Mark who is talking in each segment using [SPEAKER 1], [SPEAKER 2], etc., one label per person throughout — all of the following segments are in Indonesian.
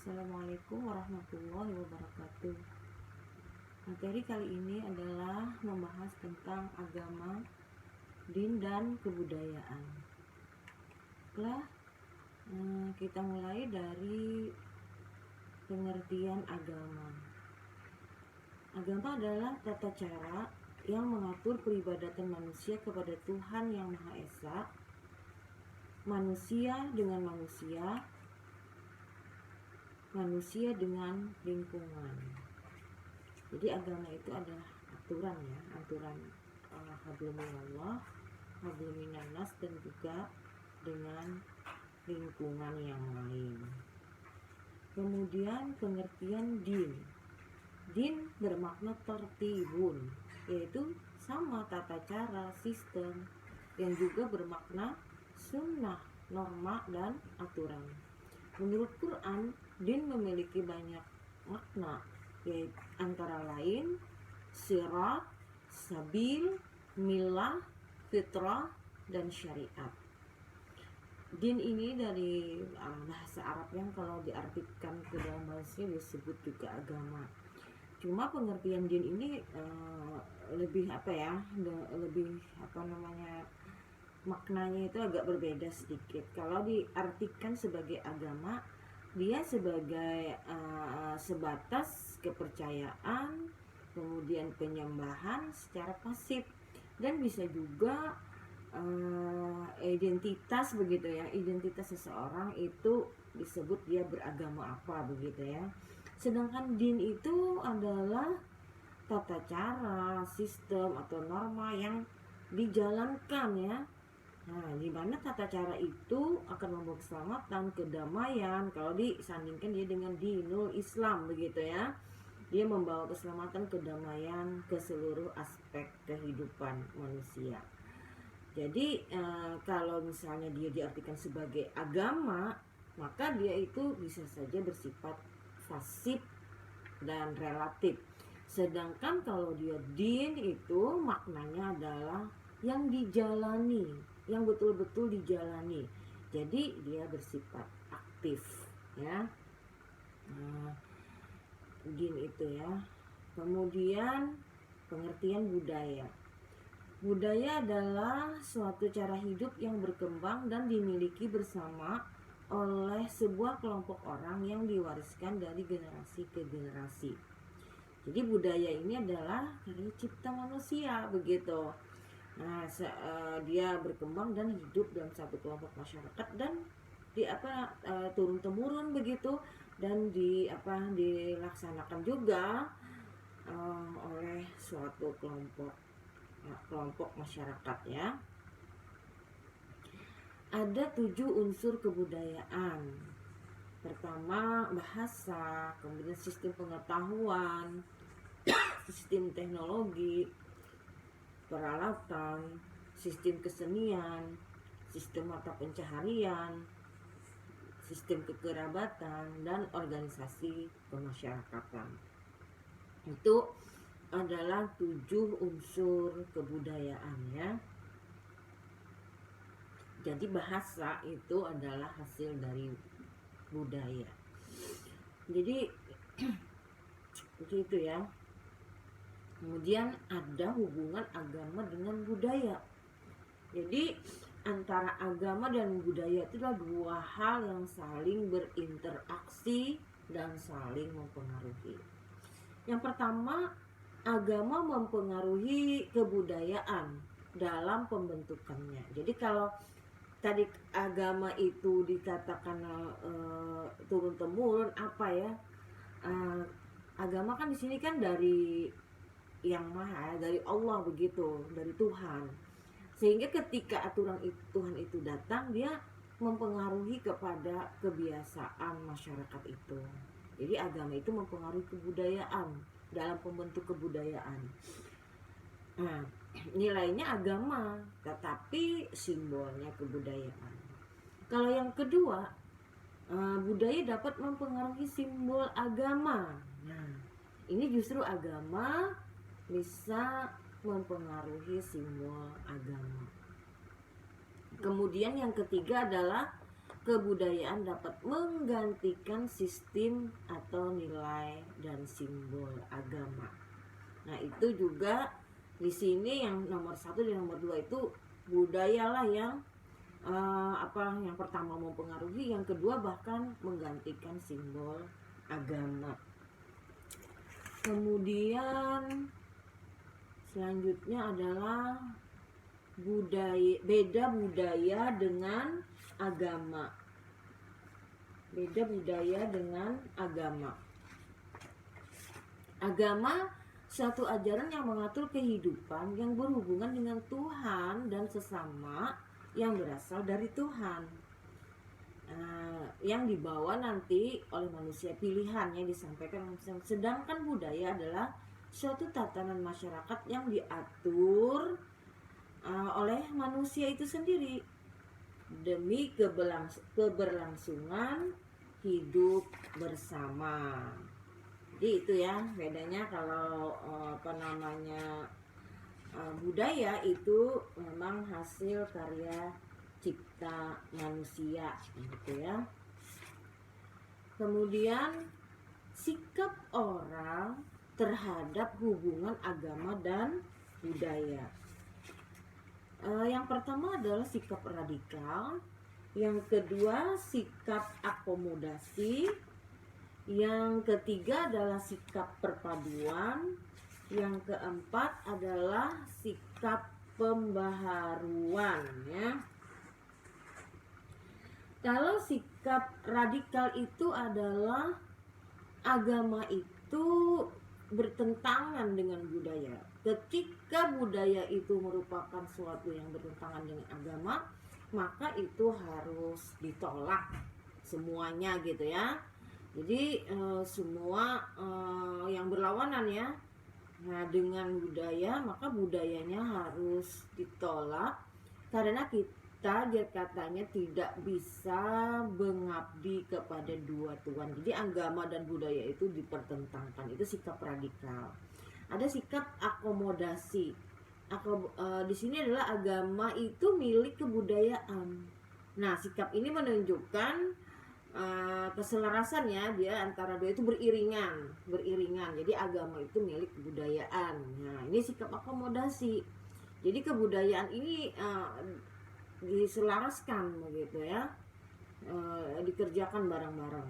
[SPEAKER 1] Assalamualaikum warahmatullahi wabarakatuh. Materi kali ini adalah membahas tentang agama, din, dan kebudayaan. Baiklah, kita mulai dari pengertian agama. Agama adalah tata cara yang mengatur peribadatan manusia kepada Tuhan Yang Maha Esa, manusia dengan manusia dengan lingkungan. Jadi agama itu adalah aturan hablum minallah, hablum minannas, dan juga dengan lingkungan yang lain. Kemudian pengertian din. Din bermakna tertibun, yaitu sama tata cara, sistem, yang juga bermakna sunnah, norma, dan aturan. Menurut Quran, din memiliki banyak makna, yaitu antara lain sirat, sabil, milah, fitrah, dan syariat. Din ini dari bahasa Arab yang kalau diartikan ke dalam bahasa disebut juga agama. Cuma pengertian din ini lebih maknanya itu agak berbeda sedikit. Kalau diartikan sebagai agama, dia sebagai sebatas kepercayaan, kemudian penyembahan secara pasif, dan bisa juga identitas begitu ya. Identitas seseorang itu disebut dia beragama apa begitu ya. Sedangkan din itu adalah tata cara, sistem atau norma yang dijalankan ya. Nah, di mana tata cara itu akan membawa keselamatan, kedamaian. Kalau disandingkan dia dengan dinul Islam begitu ya, dia membawa keselamatan, kedamaian ke seluruh aspek kehidupan manusia. Jadi kalau misalnya dia diartikan sebagai agama, maka dia itu bisa saja bersifat fasih dan relatif. Sedangkan kalau dia din itu maknanya adalah yang dijalani, yang betul-betul dijalani. Jadi dia bersifat aktif ya. Din itu ya. Kemudian pengertian budaya. Budaya adalah suatu cara hidup yang berkembang dan dimiliki bersama oleh sebuah kelompok orang yang diwariskan dari generasi ke generasi. Jadi budaya ini adalah karya cipta manusia begitu. Nah, dia berkembang dan hidup dalam satu kelompok masyarakat dan turun temurun begitu, dan dilaksanakan juga oleh suatu kelompok masyarakat ya. Ada 7 unsur kebudayaan. Pertama bahasa, kemudian sistem pengetahuan, sistem teknologi, peralatan, sistem kesenian, sistem mata pencaharian, sistem kekerabatan, dan organisasi kemasyarakatan. Itu adalah 7 unsur kebudayaan ya. Jadi bahasa itu adalah hasil dari budaya. Jadi begitu ya. Kemudian ada hubungan agama dengan budaya. Jadi antara agama dan budaya itu adalah dua hal yang saling berinteraksi dan saling mempengaruhi. Yang pertama, agama mempengaruhi kebudayaan dalam pembentukannya. Jadi kalau tadi agama itu dikatakan turun temurun agama kan di sini kan dari Yang Maha, dari Allah begitu, dari Tuhan. Sehingga ketika aturan Tuhan itu datang, dia mempengaruhi kepada kebiasaan masyarakat itu. Jadi agama itu mempengaruhi kebudayaan dalam pembentuk kebudayaan. Nah, nilainya agama, tetapi simbolnya kebudayaan. Kalau yang kedua, budaya dapat mempengaruhi simbol agama. Nah, ini justru agama bisa mempengaruhi simbol agama. Kemudian yang ketiga adalah kebudayaan dapat menggantikan sistem atau nilai dan simbol agama. Nah, itu juga di sini yang nomor 1 dan nomor 2 itu budayalah yang yang pertama mempengaruhi, yang kedua bahkan menggantikan simbol agama. Kemudian selanjutnya adalah beda budaya dengan agama. Beda budaya dengan agama. Agama suatu ajaran yang mengatur kehidupan yang berhubungan dengan Tuhan dan sesama yang berasal dari Tuhan, yang dibawa nanti oleh manusia pilihan yang disampaikan. Sedangkan budaya adalah suatu tatanan masyarakat yang diatur oleh manusia itu sendiri demi keberlangsungan hidup bersama. Jadi itu ya bedanya. Kalau budaya itu memang hasil karya cipta manusia gitu ya. Kemudian sikap orang terhadap hubungan agama dan budaya. Yang pertama adalah sikap radikal, yang kedua sikap akomodasi, yang ketiga adalah sikap perpaduan, yang keempat adalah sikap pembaharuan ya. Kalau sikap radikal itu adalah agama itu bertentangan dengan budaya. Ketika budaya itu merupakan suatu yang bertentangan dengan agama, maka itu harus ditolak semuanya gitu ya. Jadi semua yang berlawanan ya. Nah, dengan budaya, maka budayanya harus ditolak karena kita katanya tidak bisa mengabdi kepada dua Tuhan. Jadi agama dan budaya itu dipertentangkan. Itu sikap radikal. Ada sikap akomodasi. Di sini adalah agama itu milik kebudayaan. Nah, sikap ini menunjukkan keselarasan ya, dia antara dua itu beriringan. Jadi agama itu milik kebudayaan. Nah, ini sikap akomodasi. Jadi kebudayaan ini diselaraskan begitu ya, dikerjakan bareng-bareng,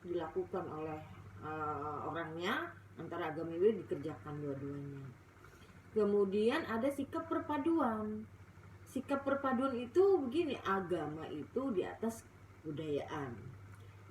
[SPEAKER 1] dilakukan oleh orangnya, antara agama itu dikerjakan dua-duanya. Kemudian ada sikap perpaduan. Sikap perpaduan itu begini, agama itu di atas kebudayaan.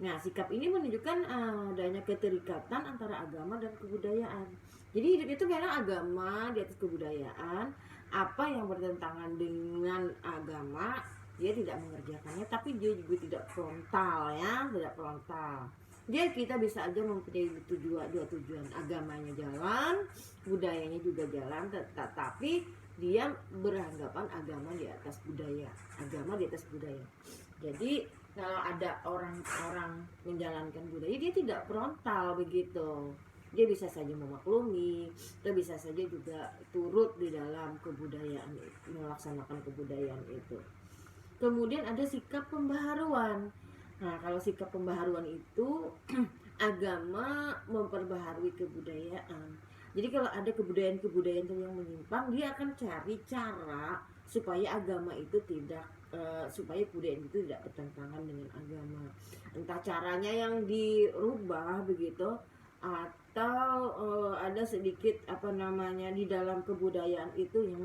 [SPEAKER 1] Nah, sikap ini menunjukkan adanya keterikatan antara agama dan kebudayaan. Jadi hidup itu memang agama di atas kebudayaan. Apa yang bertentangan dengan agama, dia tidak mengerjakannya, tapi dia juga tidak frontal ya, tidak frontal. Dia kita bisa aja mempunyai dua tujuan, agamanya jalan, budayanya juga jalan, tetapi dia beranggapan agama di atas budaya. Jadi kalau ada orang-orang menjalankan budaya, dia tidak frontal begitu. Dia bisa saja memaklumi, atau bisa saja juga turut di dalam kebudayaan, melaksanakan kebudayaan itu. Kemudian ada sikap pembaharuan. Nah, kalau sikap pembaharuan itu agama memperbaharui kebudayaan. Jadi kalau ada kebudayaan yang menyimpang, dia akan cari cara supaya agama itu supaya kebudayaan itu tidak bertentangan dengan agama. Entah caranya yang dirubah begitu, atau ada sedikit di dalam kebudayaan itu yang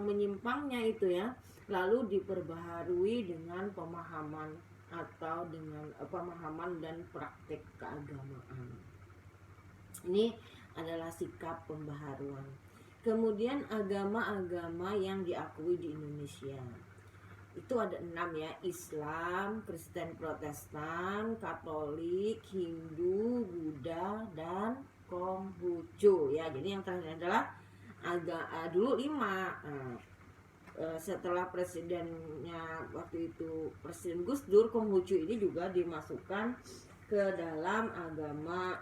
[SPEAKER 1] menyimpangnya itu ya, lalu diperbaharui dengan pemahaman atau dengan pemahaman dan praktek keagamaan. Ini adalah sikap pembaharuan. Kemudian agama-agama yang diakui di Indonesia itu ada 6 ya: Islam, Kristen, Protestan, Katolik, Hindu, Buddha, dan Konghucu ya. Jadi yang terakhir adalah dulu 5. Setelah presidennya waktu itu Presiden Gus Dur, Konghucu ini juga dimasukkan ke dalam agama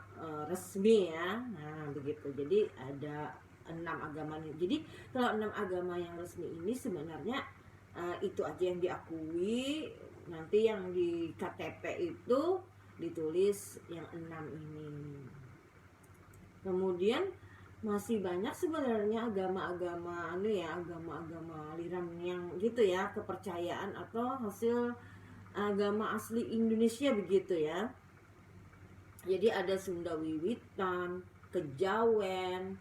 [SPEAKER 1] resmi ya. Nah, begitu. Jadi ada 6 agama ini. Jadi kalau 6 agama yang resmi ini sebenarnya itu aja yang diakui, nanti yang di KTP itu ditulis yang 6 ini. Kemudian masih banyak sebenarnya agama-agama agama-agama aliran yang gitu ya, kepercayaan atau hasil agama asli Indonesia begitu ya. Jadi ada Sunda Wiwitan, Kejawen,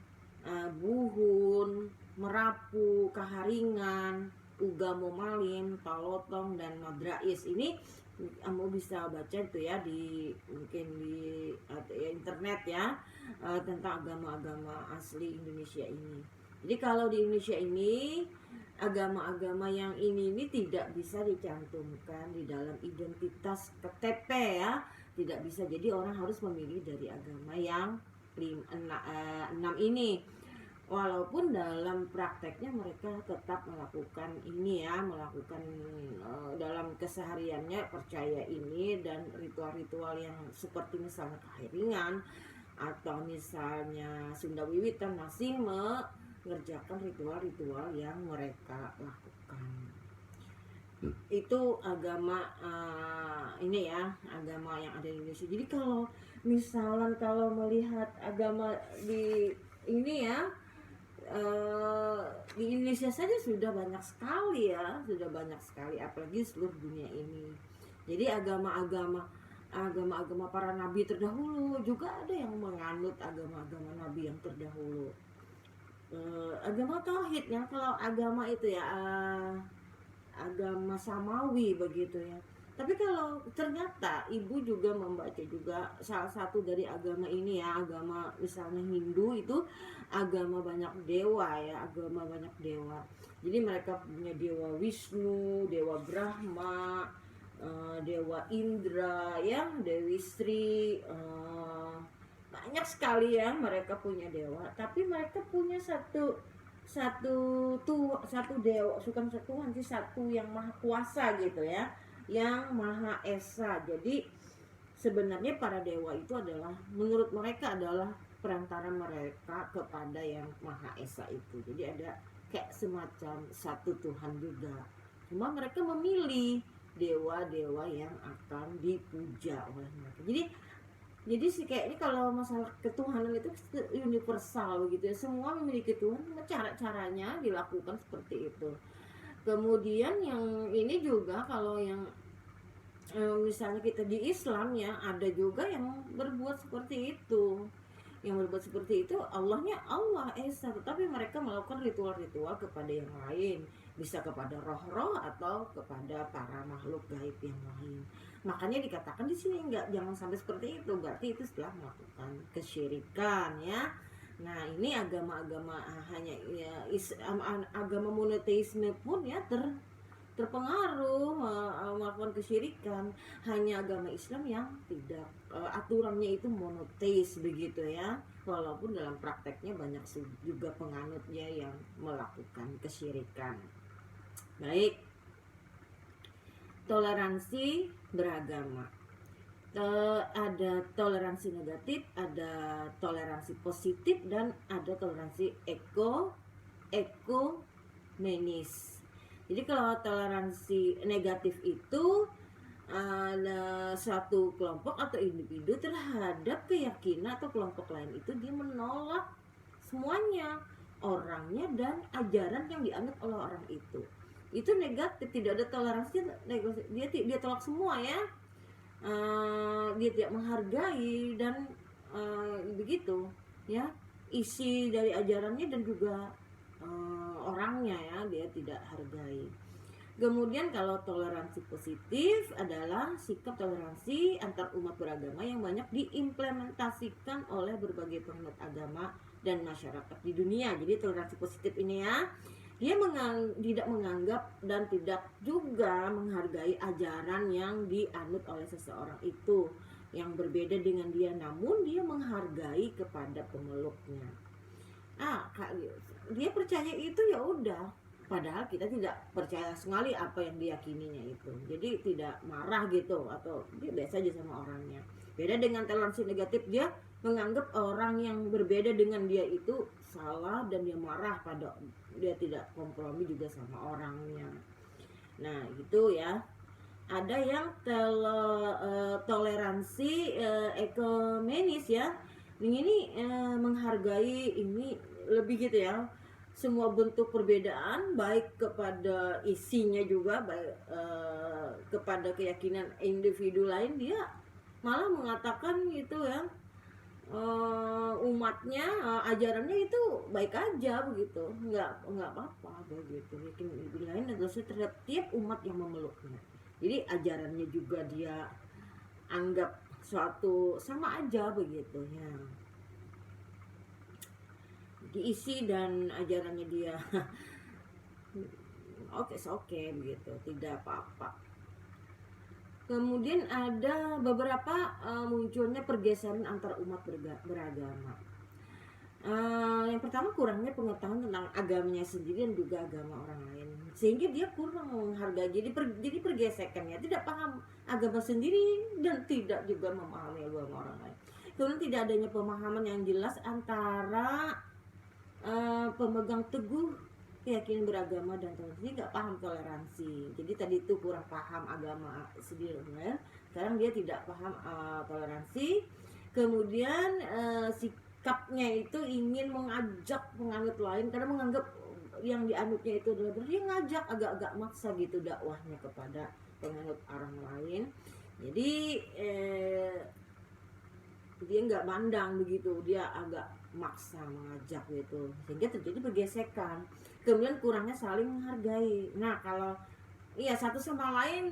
[SPEAKER 1] Buhun, Merapu, Kaharingan, Ugamo Malin, Palotong, dan Madrais. Ini kamu bisa baca itu ya di mungkin di internet ya, tentang agama-agama asli Indonesia ini. Jadi kalau di Indonesia ini agama-agama yang ini tidak bisa dicantumkan di dalam identitas KTP ya, tidak bisa. Jadi orang harus memilih dari agama yang 6 ini, walaupun dalam prakteknya mereka tetap melakukan ini ya, melakukan dalam kesehariannya percaya ini dan ritual-ritual yang seperti misalnya Kahiringan atau misalnya Sunda Wiwitan masih mengerjakan ritual-ritual yang mereka lakukan. Itu agama ini ya, agama yang ada di Indonesia. Jadi kalau misalnya kalau melihat agama di ini ya, di Indonesia saja sudah banyak sekali ya, sudah banyak sekali, apalagi seluruh dunia ini. Jadi agama-agama para nabi terdahulu juga ada yang menganut agama-agama nabi yang terdahulu. Agama tauhid ya, kalau agama itu ya agama samawi begitu ya. Tapi kalau ternyata ibu juga membaca juga salah satu dari agama ini ya, agama misalnya Hindu itu agama banyak dewa ya, agama banyak dewa. Jadi mereka punya dewa Wisnu, dewa Brahma, dewa Indra ya, Dewi Sri, banyak sekali ya mereka punya dewa. Tapi mereka punya satu dewa, bukan satu Tuhan sih, satu yang maha kuasa gitu ya, yang maha esa. Jadi sebenarnya para dewa itu adalah, menurut mereka adalah perantara mereka kepada yang maha esa itu. Jadi ada kayak semacam satu Tuhan juga, cuma mereka memilih dewa-dewa yang akan dipuja oleh mereka. Jadi sih kayak ini, kalau masalah ketuhanan itu universal gitu ya, semua memiliki Tuhan, cara-caranya dilakukan seperti itu. Kemudian yang ini juga kalau yang misalnya kita di Islam ya, ada juga yang berbuat seperti itu. Yang berbuat seperti itu Allahnya Allah Esa, tetapi mereka melakukan ritual-ritual kepada yang lain, bisa kepada roh-roh atau kepada para makhluk gaib yang lain. Makanya dikatakan di sini jangan sampai seperti itu, berarti itu setelah melakukan kesyirikan ya. Nah ini agama-agama hanya ya, agama monoteisme pun ya terpengaruh melakukan kesyirikan. Hanya agama Islam yang tidak, aturannya itu monoteis begitu ya, walaupun dalam prakteknya banyak juga penganutnya yang melakukan kesyirikan. Baik, toleransi beragama. Ada toleransi negatif, ada toleransi positif, dan ada toleransi ekumenis. Jadi kalau toleransi negatif itu ada suatu kelompok atau individu terhadap keyakinan atau kelompok lain itu dia menolak semuanya, orangnya dan ajaran yang dianut oleh orang itu. Itu negatif, tidak ada toleransi negatif. Dia tolak semua ya. Dia tidak menghargai dan begitu ya, isi dari ajarannya dan juga orangnya ya, dia tidak hargai. Kemudian kalau toleransi positif adalah sikap toleransi antar umat beragama yang banyak diimplementasikan oleh berbagai penganut agama dan masyarakat di dunia. Jadi toleransi positif ini ya, dia tidak menganggap dan tidak juga menghargai ajaran yang dianut oleh seseorang itu yang berbeda dengan dia, namun dia menghargai kepada pemeluknya. Dia percaya itu ya udah, padahal kita tidak percaya sekali apa yang diyakininya itu. Jadi tidak marah gitu, atau dia biasa aja sama orangnya. Beda dengan toleransi negatif, dia menganggap orang yang berbeda dengan dia itu salah dan dia marah pada, dia tidak kompromi juga sama orangnya. Nah itu ya. Ada yang toleransi ekumenis ya. Ini menghargai ini lebih gitu ya. Semua bentuk perbedaan baik kepada isinya juga baik kepada keyakinan individu lain, dia malah mengatakan gitu ya, umatnya ajarannya itu baik aja begitu, nggak apa-apa begitu. Keyakinan individu lain adalah terhadap tiap umat yang memeluknya. Jadi ajarannya juga dia anggap suatu sama aja begitu ya. Diisi dan ajarannya dia oke begitu, tidak apa-apa. Kemudian ada beberapa munculnya pergeseran antar umat beragama. Yang pertama, kurangnya pengetahuan tentang agamanya sendiri dan juga agama orang lain, sehingga dia kurang menghargai. Jadi pergesekannya tidak paham agama sendiri dan tidak juga memahami agama orang lain. Kemudian tidak adanya pemahaman yang jelas antara pemegang teguh keyakinan beragama dan toleransi, nggak paham toleransi. Jadi tadi itu kurang paham agama sendiri, ya. Sekarang dia tidak paham toleransi. Kemudian sikapnya itu ingin mengajak penganut lain karena menganggap yang dianutnya itu adalah dia ngajak, agak-agak maksa gitu dakwahnya kepada penganut orang lain. Jadi dia nggak mandang begitu, dia agak maksa mengajak gitu, sehingga terjadi pergesekan. Kemudian kurangnya saling menghargai. Nah kalau iya satu sama lain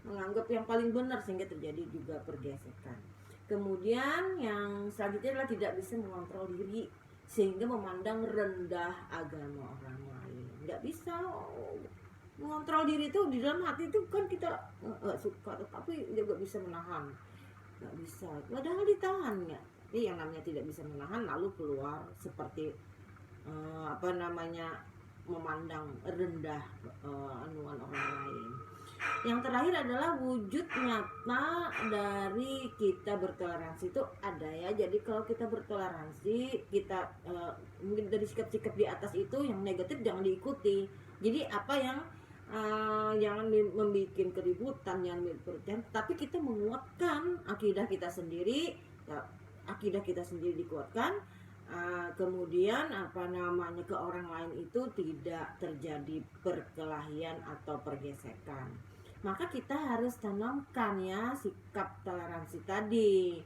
[SPEAKER 1] menganggap yang paling benar, sehingga terjadi juga pergesekan. Kemudian yang selanjutnya adalah tidak bisa mengontrol diri, sehingga memandang rendah agama orang lain. Nggak bisa mengontrol diri itu, di dalam hati itu kan kita suka, tapi juga bisa menahan. Nggak bisa, padahal ditahan ya. Ini yang namanya tidak bisa menahan lalu keluar seperti memandang rendah anuan orang lain. Yang terakhir adalah wujud nyata dari kita bertoleransi itu ada ya. Jadi kalau kita bertoleransi, kita mungkin dari sikap-sikap di atas itu yang negatif jangan diikuti. Jadi apa yang jangan membuat keributan, jangan membuat perpecahan, tapi kita menguatkan akidah kita sendiri. Akidah kita sendiri dikuatkan, kemudian ke orang lain itu tidak terjadi perkelahian atau pergesekan. Maka kita harus tanamkan ya sikap toleransi tadi.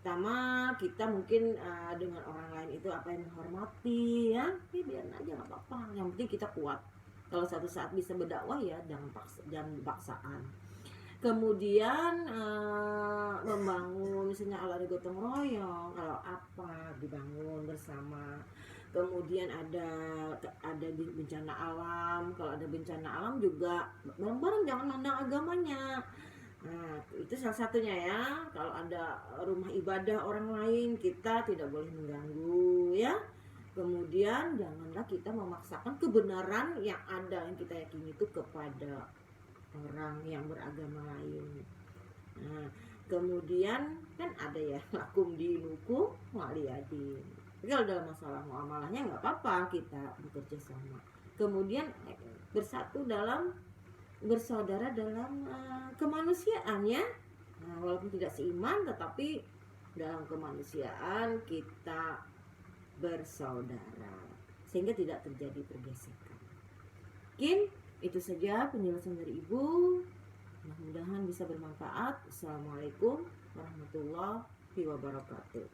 [SPEAKER 1] Pertama, kita mungkin dengan orang lain itu apa yang menghormati ya, biar aja nggak apa-apa, yang penting kita kuat. Kalau satu saat bisa berdakwah ya jangan paksaan. Kemudian membangun misalnya ala gotong royong, kalau apa dibangun bersama. Kemudian ada bencana alam, kalau ada bencana alam juga bareng-bareng, jangan mandang agamanya. Nah itu salah satunya ya. Kalau ada rumah ibadah orang lain, kita tidak boleh mengganggu ya. Kemudian janganlah kita memaksakan kebenaran yang ada yang kita yakini itu kepada orang yang beragama lain. Nah, kemudian kan ada ya lakum dinukum waliyadin. Kalau dalam masalah muamalahnya nggak apa-apa kita bekerja sama. Kemudian bersatu dalam bersaudara dalam kemanusiaan ya. Nah, walaupun tidak seiman tetapi dalam kemanusiaan kita bersaudara sehingga tidak terjadi pergesekan. Mungkin itu saja penjelasan dari Ibu. Mudah-mudahan bisa bermanfaat. Assalamualaikum warahmatullahi wabarakatuh.